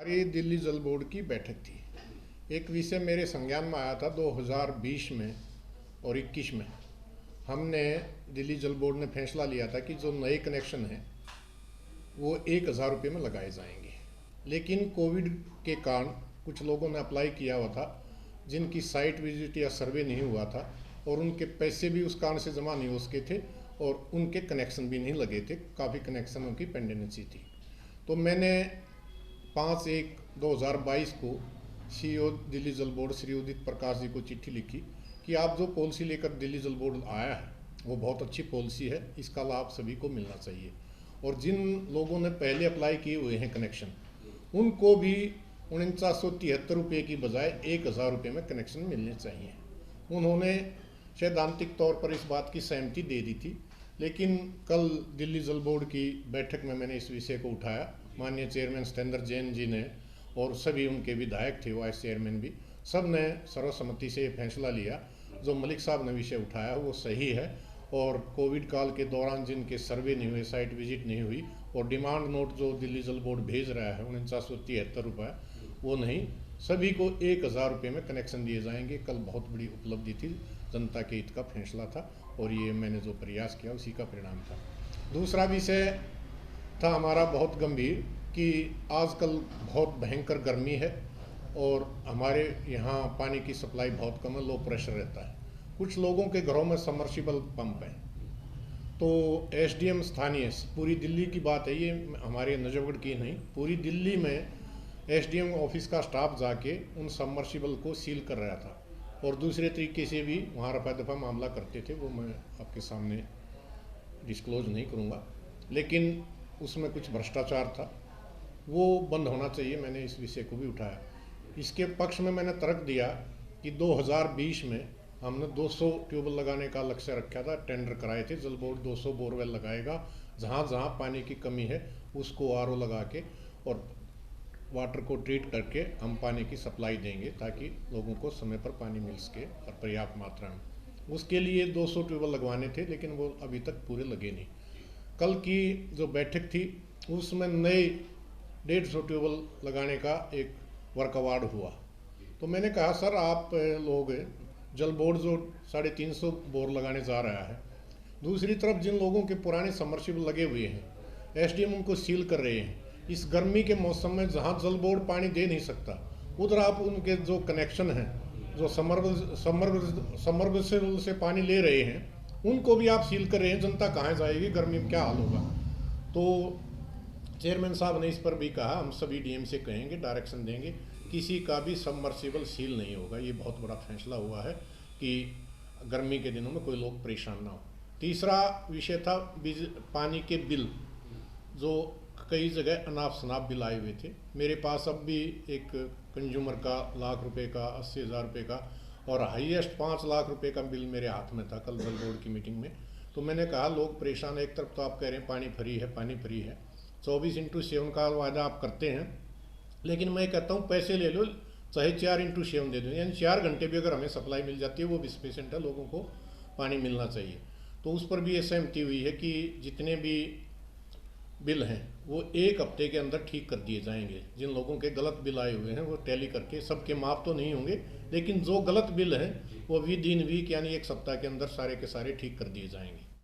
ये दिल्ली जल बोर्ड की बैठक थी। एक विषय मेरे संज्ञान में आया था 2020 में और 21 में। हमने दिल्ली जल बोर्ड ने फैसला लिया था कि जो नए कनेक्शन हैं वो 1,000 रुपये में लगाए जाएंगे। लेकिन कोविड के कारण कुछ लोगों ने अप्लाई किया हुआ था जिनकी साइट विजिट या सर्वे नहीं हुआ था और उनके पैसे भी उस कारण से जमा नहीं हो सके थे और उनके कनेक्शन भी नहीं लगे थे। काफ़ी कनेक्शनों की पेंडेंसी थी। तो मैंने 5/1/2022 को CEO दिल्ली जल बोर्ड श्री उदित प्रकाश जी को चिट्ठी लिखी कि आप जो पॉलिसी लेकर दिल्ली जल बोर्ड आया है वो बहुत अच्छी पॉलिसी है, इसका लाभ सभी को मिलना चाहिए और जिन लोगों ने पहले अप्लाई किए हुए हैं कनेक्शन उनको भी 4973 रुपये की बजाय 1,000 रुपये में कनेक्शन मिलने चाहिए। उन्होंने सैद्धांतिक तौर पर इस बात की सहमति दे दी थी, लेकिन कल दिल्ली जल बोर्ड की बैठक में मैंने इस विषय को उठाया। माननीय चेयरमैन सत्येंद्र जैन जी ने और सभी उनके विधायक थे, वाइस चेयरमैन भी, सब ने सर्वसम्मति से फैसला लिया। जो मलिक साहब ने विषय उठाया वो सही है और कोविड काल के दौरान जिनके सर्वे नहीं हुए, साइट विजिट नहीं हुई और डिमांड नोट जो दिल्ली जल बोर्ड भेज रहा है 4973 रुपये, वो नहीं, सभी को 1,000 रुपये में कनेक्शन दिए जाएंगे। कल बहुत बड़ी उपलब्धि थी, जनता के हित का फैसला था और ये मैंने जो प्रयास किया उसी का परिणाम था। दूसरा विषय था हमारा बहुत गंभीर कि आजकल बहुत भयंकर गर्मी है और हमारे यहाँ पानी की सप्लाई बहुत कम है, लो प्रेशर रहता है। कुछ लोगों के घरों में सबमर्सिबल पंप हैं, तो SDM स्थानीय, पूरी दिल्ली की बात है ये, हमारे नजफगढ़ की नहीं, पूरी दिल्ली में SDM ऑफिस का स्टाफ जाके उन सबमर्सिबल को सील कर रहा था और दूसरे तरीके से भी वहाँ रफा दफा मामला करते थे, वो मैं आपके सामने डिस्क्लोज नहीं करूँगा, लेकिन उसमें कुछ भ्रष्टाचार था, वो बंद होना चाहिए। मैंने इस विषय को भी उठाया। इसके पक्ष में मैंने तर्क दिया कि 2020 में हमने 200 ट्यूबवेल लगाने का लक्ष्य रखा था, टेंडर कराए थे, जल बोर्ड 200 बोरवेल लगाएगा, जहाँ जहाँ पानी की कमी है उसको RO लगा के और वाटर को ट्रीट करके हम पानी की सप्लाई देंगे ताकि लोगों को समय पर पानी मिल सके और पर्याप्त मात्रा में। उसके लिए 200 ट्यूबवेल लगवाने थे, लेकिन वो अभी तक पूरे लगे नहीं। कल की जो बैठक थी उसमें नए 150 ट्यूबवेल लगाने का एक वर्क अवार्ड हुआ। तो मैंने कहा सर, आप लोग जल बोर्ड जो 350 बोर लगाने जा रहा है, दूसरी तरफ जिन लोगों के पुराने सबमर्सिबल लगे हुए हैं SDM उनको सील कर रहे हैं। इस गर्मी के मौसम में जहाँ जल बोर्ड पानी दे नहीं सकता उधर आप उनके जो कनेक्शन हैं, जो समरसेबल से पानी ले रहे हैं, उनको भी आप सील कर रहे हैं। जनता कहाँ जाएगी, गर्मी में क्या हाल होगा। तो चेयरमैन साहब ने इस पर भी कहा हम सभी DM से कहेंगे, डायरेक्शन देंगे, किसी का भी सबमर्सिबल सील नहीं होगा। ये बहुत बड़ा फैसला हुआ है कि गर्मी के दिनों में कोई लोग परेशान ना हो। तीसरा विषय था पानी के बिल, जो कई जगह अनाप शनाप बिल आए हुए थे। मेरे पास अब भी एक कंज्यूमर का 1,00,000 रुपये का, 80,000 रुपये का और हाईएस्ट 5 लाख रुपए का बिल मेरे हाथ में था कल जल बोर्ड की मीटिंग में। तो मैंने कहा लोग परेशान, एक तरफ तो आप कह रहे हैं पानी फ्री है, पानी फ्री है, 24x7 का वादा आप करते हैं, लेकिन मैं कहता हूँ पैसे ले लो, चाहे 4x7 दे दो, यानी 4 घंटे भी अगर हमें सप्लाई मिल जाती है वो भी सफिशिएंट है, लोगों को पानी मिलना चाहिए। तो उस पर भी ये सहमति हुई है कि जितने भी बिल हैं वो 1 हफ्ते के अंदर ठीक कर दिए जाएंगे। जिन लोगों के गलत बिल आए हुए हैं वो टैली करके, सबके माफ तो नहीं होंगे, लेकिन जो गलत बिल हैं वो विद इन वीक यानी 1 सप्ताह के अंदर सारे के सारे ठीक कर दिए जाएंगे।